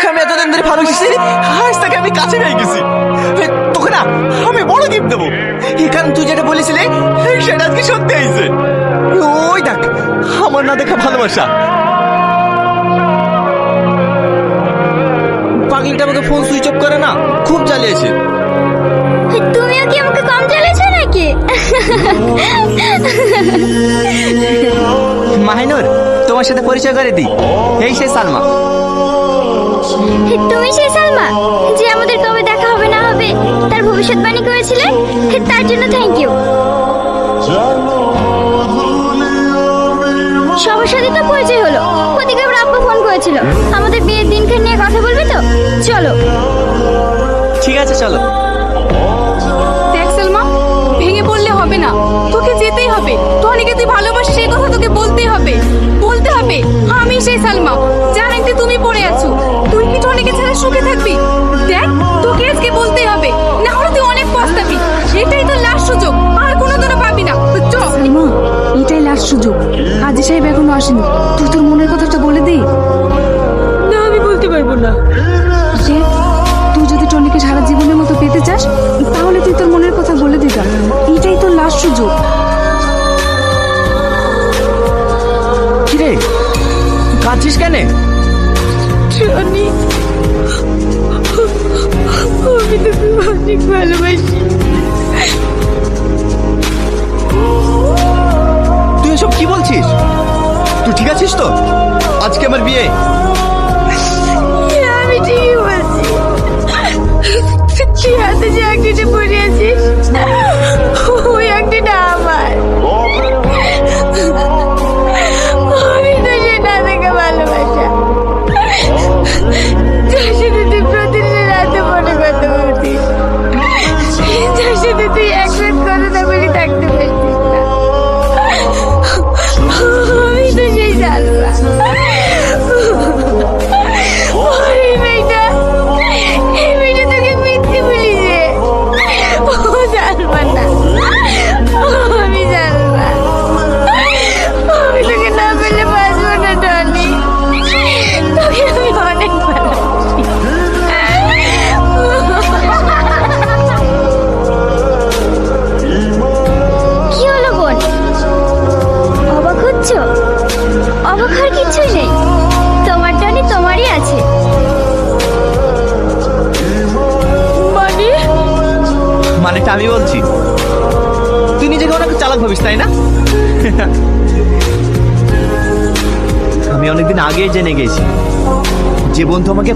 আমি এতদিন ধরে ভালোবেসেছি, আজ তাকে আমি কাছে পেয়ে গেছি। তোকে না আমি বড় গিফট দেবো, এই কারণ তুই যেটা বলেছিলি সেটা আজকে সত্যি হয়েছে। ওই দেখ আমার না দেখা ভালোবাসা। পাগলিটা আমাকে ফোন সুইচ অফ করে না, খুব জ্বালিয়েছে। তুমিও কি আমাকে কম জ্বালিয়েছো নাকি? মাহিনুর, তোমার সাথে পরিচয় করে দিই, এই সে সালমা। তুমি সেই সালমা যে আমাদের কবে দেখা হবে না হবে তার ভবিষ্যৎবাণী করেছিলে, তার জন্য থ্যাংক ইউ। সবার সাথে তো পরিচয় হলো, ওদিকে আবার আব্বু ফোন করেছিল আমাদের বিয়ের দিনখান নিয়ে কথা বলবে তো, চলো। ঠিক আছে চলো। দেখ সালমা, ভেঙে পড়লে হবে না, তোকে যেতেই হবে। টনিকে তুই ভালোবাসিস সেই কথা তোকে বলতেই হবে, বলতে হবে আমি সেই সালমা যার একদিন তুমি পড়ে আছো। তুই কি টনিকে ছাড়া সুখে থাকবি? দেখ তোকে আজকে বলতেই হবে, না হলে তুই অনেক পস্তাবি। এটাই তোর লাস্ট সুযোগ, আর কোনোদিনও পাবি না। তো চল। সালমা, এটাই লাস্ট সুযোগ। কাজী সাহেব এখনো আসেনি, তুই তোর মনের কথাটা বলে দে। না, আমি বলতে পারবো না। দেখ, তুই যদি টনিকে সারা জীবনের মতো পেতে চাস তাহলে তুই তোর মনের কথা বলে দিবি, এটাই তোর লাস্ট সুযোগ। কিরে কাঁদছিস কেন? টনি, আমি তোকে অনেক ভালোবাসি। তুই এসব কি বলছিস? তুই ঠিক আছিস তো? আজকে আমার বিয়ে। আমি ঠিকই বলছি। তুই হাতে যে আংটিটা পরে আছিস ওই আংটিটা আমার। আমি তো সে না দেখা ভালোবাসা, যার সাথে তুই প্রতিদিন রাতে মনে কথা বলতিস, যার সাথে তুই এক রাত কথা না বলে থাকতে পারতিস না। আমি তো সেই জানলা। এই মেয়েটা তোকে মিথ্যে বলিছে। ও জানবা না, আমি জানবা। আমি তোকে না পেলে বাঁচবো না টনি, তোকে আমি অনেক ভালোবাসি। কি হলো বোন, অবাক হচ্ছ? অবাক হওয়ার কিছুই নেই, তোমার টনি তোমারই আছে। মানে মানেটা আমি বলছি, তুই নিজেকে অনেক চালাক ভাবিস তাই না? আমি অনেকদিন আগেই জেনে গেছি যে বন্ধু আমাকে